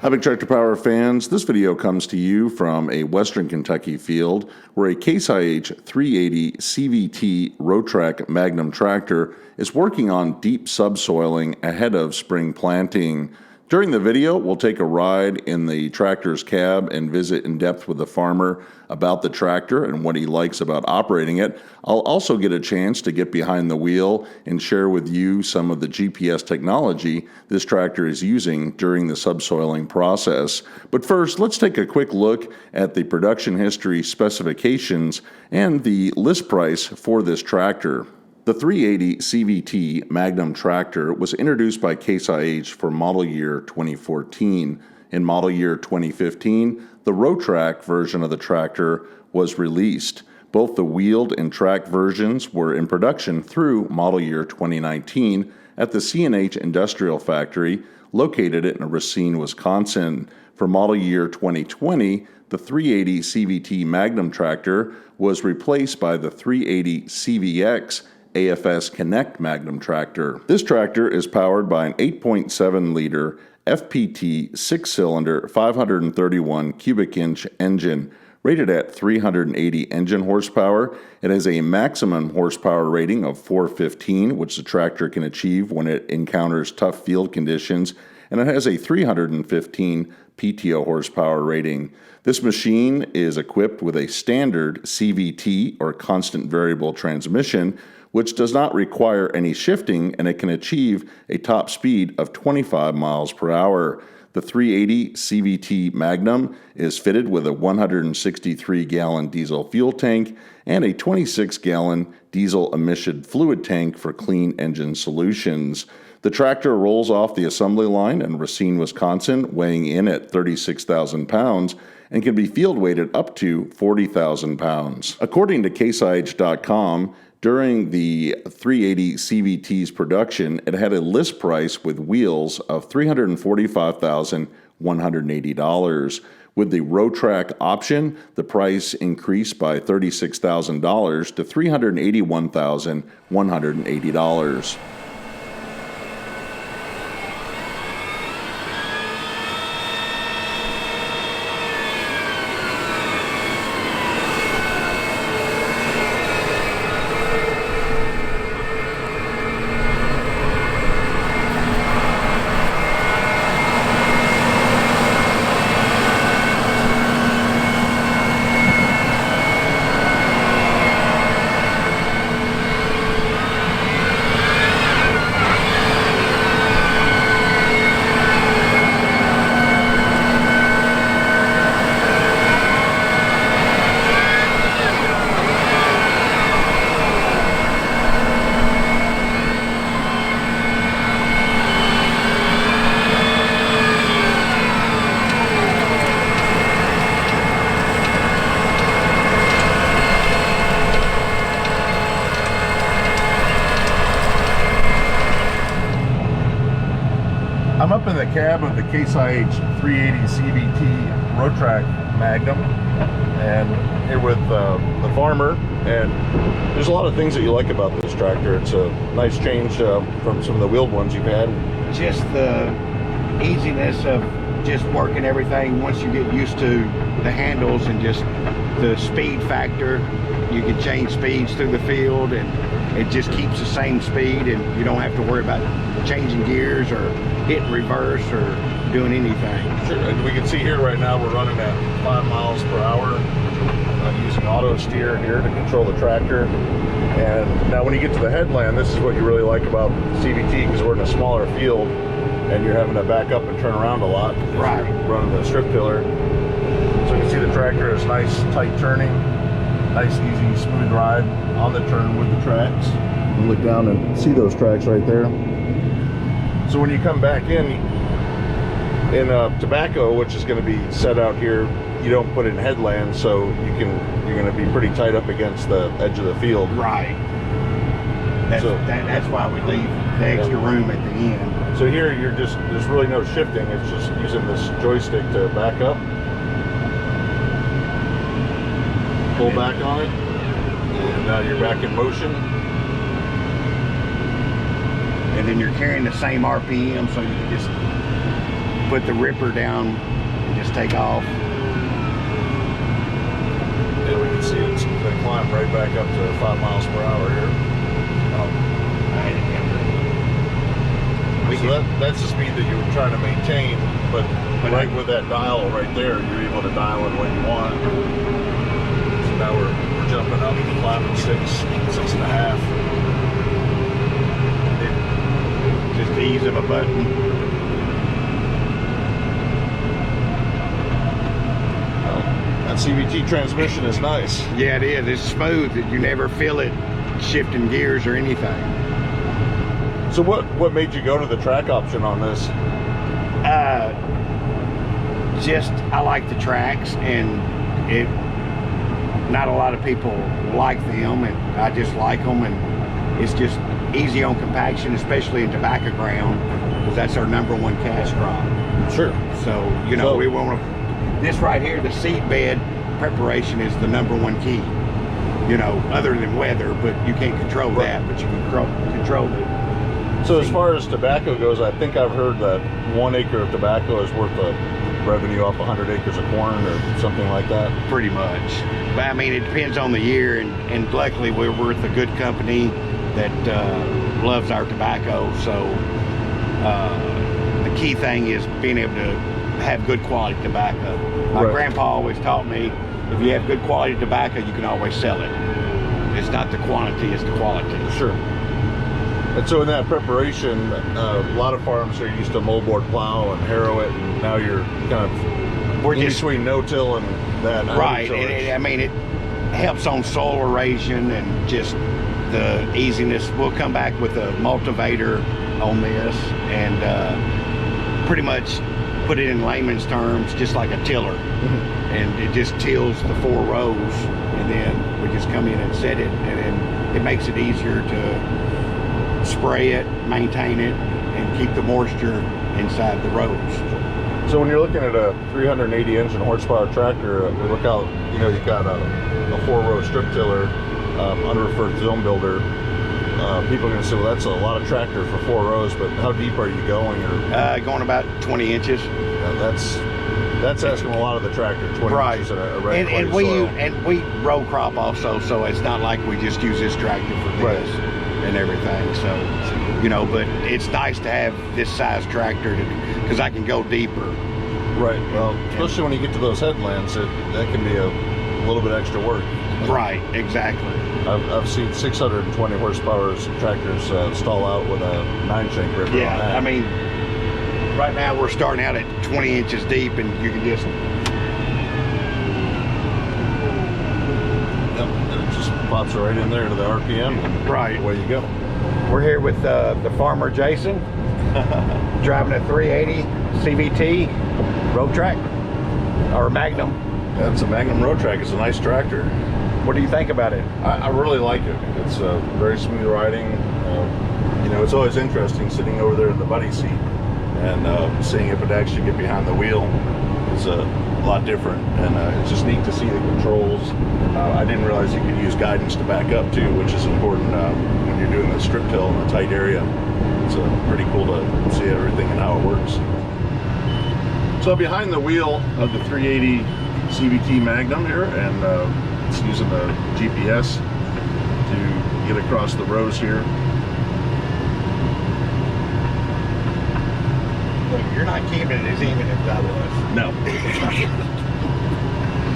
Hi, Big Tractor Power fans. This video comes to you from a Western Kentucky field where a Case IH 380 CVT ROWTRAC Magnum Tractor is working on deep subsoiling ahead of spring planting. During the video, we'll take a ride in the tractor's cab and visit in depth with the farmer about the tractor and what he likes about operating it. I'll also get a chance to get behind the wheel and share with you some of the GPS technology this tractor is using during the subsoiling process. But first, let's take a quick look at the production history, specifications, and the list price for this tractor. The 380 CVT Magnum Tractor was introduced by Case IH for model year 2014. In model year 2015, the ROWTRAC version of the tractor was released. Both the wheeled and track versions were in production through model year 2019 at the C&H Industrial Factory located in Racine, Wisconsin. For model year 2020, the 380 CVT Magnum Tractor was replaced by the 380 CVX AFS Connect Magnum Tractor. This tractor is powered by an 8.7-liter FPT 6-cylinder 531 cubic inch engine rated at 380 engine horsepower. It has a maximum horsepower rating of 415, which the tractor can achieve when it encounters tough field conditions, and it has a 315 PTO horsepower rating. This machine is equipped with a standard CVT or constant variable transmission, which does not require any shifting, and it can achieve a top speed of 25 miles per hour. The 380 CVT Magnum is fitted with a 163-gallon diesel fuel tank and a 26-gallon diesel emission fluid tank for clean engine solutions. The tractor rolls off the assembly line in Racine, Wisconsin, weighing in at 36,000 pounds and can be field weighted up to 40,000 pounds. According to CaseIH.com, during the 380 CVT's production, it had a list price with wheels of $345,180. With the ROWTRAC option, the price increased by $36,000 to $381,180. I'm up in the cab of the Case IH 380 CVT ROWTRAC Magnum, and here with the farmer. And there's a lot of things that you like about this tractor. It's a nice change from some of the wheeled ones you've had. Just the easiness of just working everything once you get used to the handles, and just the speed factor. You can change speeds through the field and it just keeps the same speed, and you don't have to worry about changing gears or hitting reverse or doing anything. Sure, and we can see here right now we're running at 5 miles per hour. Using auto steer here to control the tractor. And now when you get to the headland, this is what you really like about CVT, because we're in a smaller field and you're having to back up and turn around a lot. Right. Running the strip tiller. So you can see the tractor is nice, tight turning. Nice, easy, smooth ride on the turn with the tracks. You look down and see those tracks right there. So when you come back in tobacco, which is going to be set out here, you don't put it in headland, so you're going to be pretty tight up against the edge of the field. Right. That's why we leave the extra room at the end. So here there's really no shifting. It's just using this joystick to back up. Pull back on it, and now you're back in motion. And then you're carrying the same RPM, so you can just put the ripper down and just take off. Yeah, we can see it's going to climb right back up to 5 miles per hour here. So that's the speed that you were trying to maintain, but right with that dial right there, you're able to dial in what you want. So now we're jumping up and climbing 6.5. Just the ease of a button. That CVT transmission is nice. Yeah, it is. It's smooth. You never feel it shifting gears or anything. So what made you go to the track option on this? Just I like the tracks, and not a lot of people like them, and I just like them, and it's just easy on compaction, especially in tobacco ground, because that's our #1 cash crop. Sure. So you know, we want to. This right here, the seed bed preparation is the #1 key. You know, other than weather, but you can't control that, but you can control it. So as far as tobacco goes, I think I've heard that 1 acre of tobacco is worth a revenue off 100 acres of corn or something like that. Pretty much. But I mean, it depends on the year, and luckily we're with a good company that loves our tobacco. So the key thing is being able to have good quality tobacco. My grandpa always taught me, if you have good quality tobacco, you can always sell it. It's not the quantity, it's the quality. Sure. And so in that preparation, a lot of farms are used to moldboard plow and harrow it, and now you're kind of between no-till and that. Right, and I mean, it helps on soil erosion and just the easiness. We'll come back with a multivator on this, and pretty much put it in layman's terms, just like a tiller. And it just tills the 4 rows, and then we just come in and set it, and then it makes it easier to spray it, maintain it, and keep the moisture inside the rows. So when you're looking at a 380 engine horsepower tractor, we look out, you know, you've got a 4-row strip tiller, Unverferth Zone Builder. People are going to say, well, that's a lot of tractor for 4 rows, but how deep are you going? Or going about 20 inches. That's asking a lot of the tractor, 20 inches in a red clay soil. And we row crop also, so it's not like we just use this tractor for this and everything. So, you know, but it's nice to have this size tractor because I can go deeper. Right. Well, especially when you get to those headlands, that can be a little bit extra work. Right. Exactly. I've seen 620 horsepower tractors stall out with a 9-shank ripper. Yeah. On that. I mean, right now we're starting out at 20 inches deep, and you can just. Yep. And it just pops right in there to the RPM. And right. away you go. We're here with the farmer Jason, driving a 380 CVT ROWTRAC, or Magnum. Yeah, it's a Magnum ROWTRAC. It's a nice tractor. What do you think about it? I really like it. It's very smooth riding. You know, it's always interesting sitting over there in the buddy seat and seeing if it actually get behind the wheel is a lot different. And it's just neat to see the controls. I didn't realize you could use guidance to back up too, which is important when you're doing the strip till in a tight area. It's pretty cool to see everything and how it works. So behind the wheel of the 380 CVT Magnum here, and it's using the GPS to get across the rows here. Look, you're not keeping it as even as I was. No.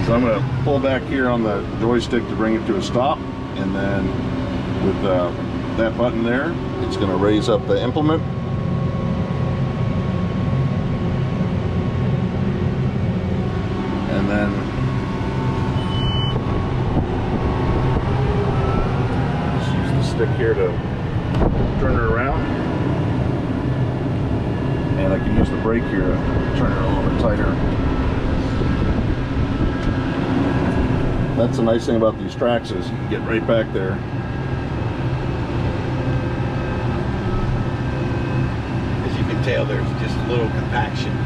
So I'm going to pull back here on the joystick to bring it to a stop, and then with that button there, it's going to raise up the implement. And then just use the stick here to turn it around. And I can use the brake here to turn it a little bit tighter. That's the nice thing about these tracks is you can get right back there. As you can tell, there's just a little compaction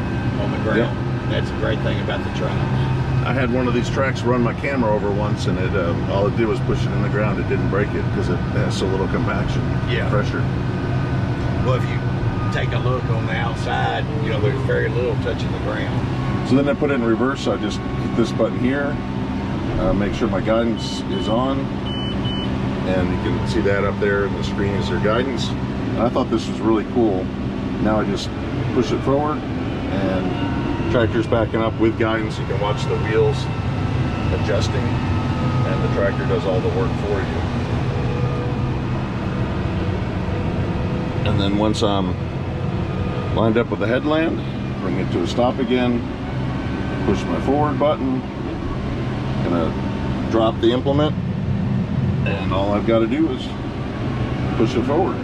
on the ground. Yep. That's a great thing about the tracks. I had one of these tracks run my camera over once, and it all it did was push it in the ground. It didn't break it because it has so little compaction, pressure. Well, if you take a look on the outside, you know, there's very little touching the ground. So then I put it in reverse, so I just hit this button here, make sure my guidance is on, and you can see that up there, and the screen is their guidance. And I thought this was really cool. Now I just push it forward, and tractor's backing up with guidance. You can watch the wheels adjusting, and the tractor does all the work for you. And then once I'm lined up with the headland, bring it to a stop again, push my forward button, gonna drop the implement, and all I've got to do is push it forward.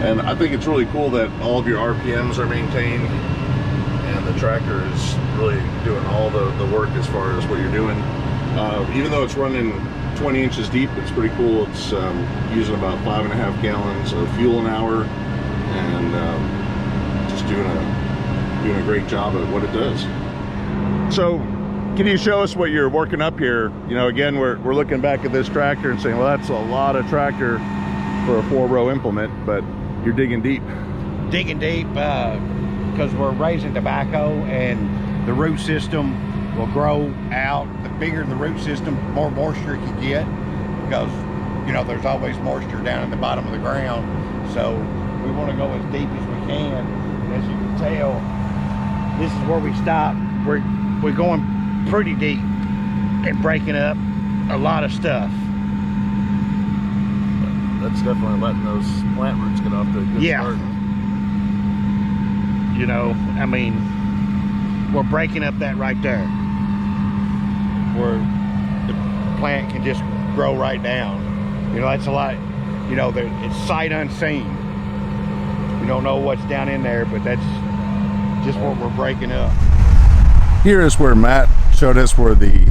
And I think it's really cool that all of your RPMs are maintained, and the tractor is really doing all the work as far as what you're doing. Even though it's running 20 inches deep, it's pretty cool. It's using about 5.5 gallons of fuel an hour, and just doing a great job at what it does. So can you show us what you're working up here? You know, again, we're looking back at this tractor and saying, well, that's a lot of tractor for a 4-row implement, but you're digging deep. Digging deep because we're raising tobacco, and the root system will grow out. The bigger the root system, the more moisture it can get, because, you know, there's always moisture down in the bottom of the ground. So we want to go as deep as we can. As you can tell, this is where we stop. We're going pretty deep and breaking up a lot of stuff. That's definitely letting those plant roots get off to a good start. You know, I mean, we're breaking up that right there, where the plant can just grow right down. You know, that's a lot. You know, it's sight unseen. We don't know what's down in there, but that's just what we're breaking up. Here is where Matt showed us where the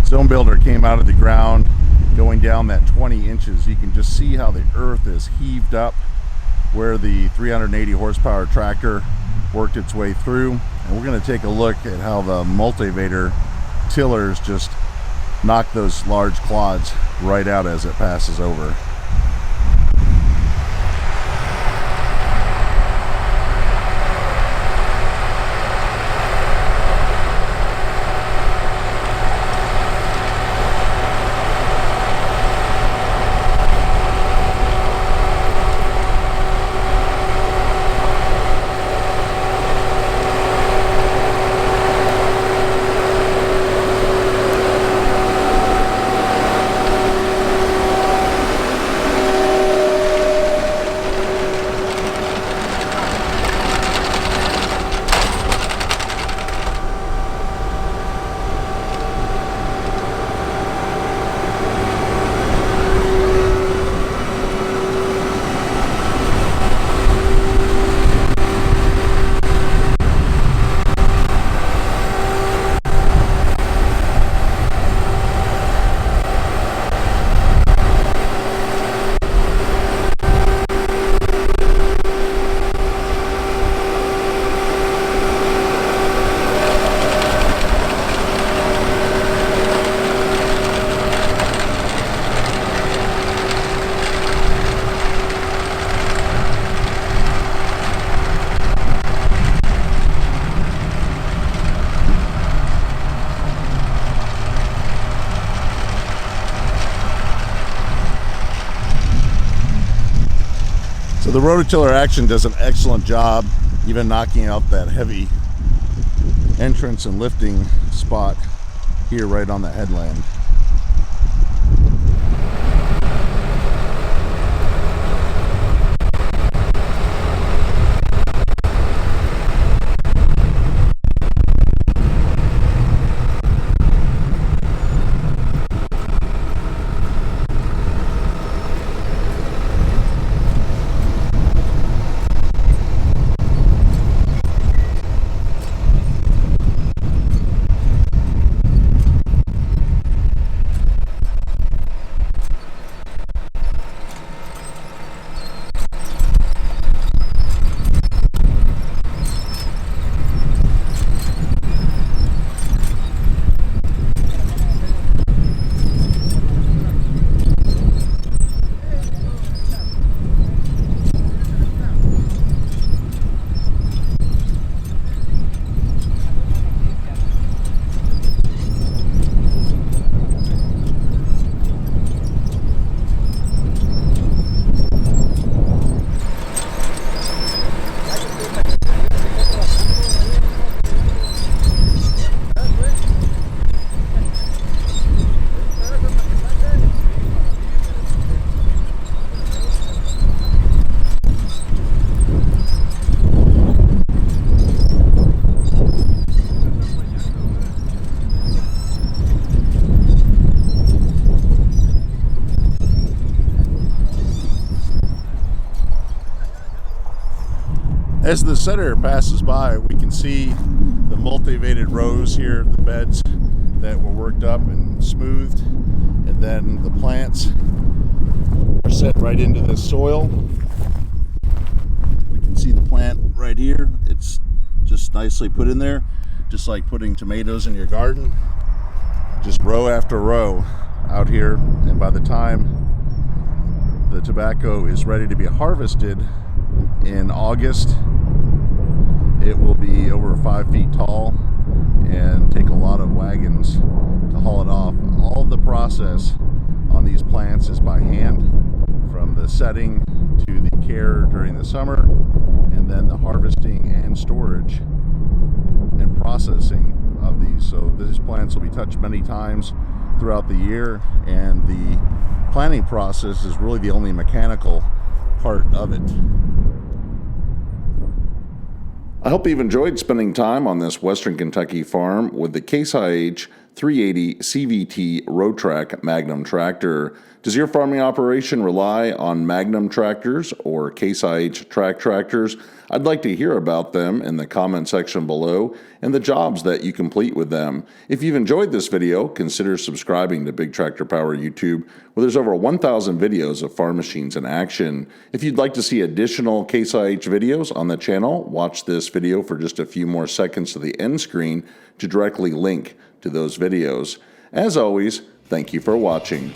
Zone Builder came out of the ground, going down that 20 inches. You can just see how the earth is heaved up where the 380 horsepower tractor worked its way through. And we're going to take a look at how the multivator tillers just knock those large clods right out as it passes over. The rototiller action does an excellent job, even knocking out that heavy entrance and lifting spot here right on the headland. As the setter passes by, we can see the multivated rows here, the beds that were worked up and smoothed, and then the plants are set right into the soil. We can see the plant right here. It's just nicely put in there, just like putting tomatoes in your garden. Just row after row out here, and by the time the tobacco is ready to be harvested in August, it will be over 5 feet tall and take a lot of wagons to haul it off. All of the process on these plants is by hand, from the setting to the care during the summer, and then the harvesting and storage and processing of these. So these plants will be touched many times throughout the year, and the planting process is really the only mechanical part of it. I hope you've enjoyed spending time on this Western Kentucky farm with the Case IH 380 CVT ROWTRAC Magnum Tractor. Does your farming operation rely on Magnum tractors or Case IH track tractors? I'd like to hear about them in the comment section below and the jobs that you complete with them. If you've enjoyed this video, consider subscribing to Big Tractor Power YouTube, where there's over 1,000 videos of farm machines in action. If you'd like to see additional Case IH videos on the channel, watch this video for just a few more seconds to the end screen to directly link to those videos. As always, thank you for watching.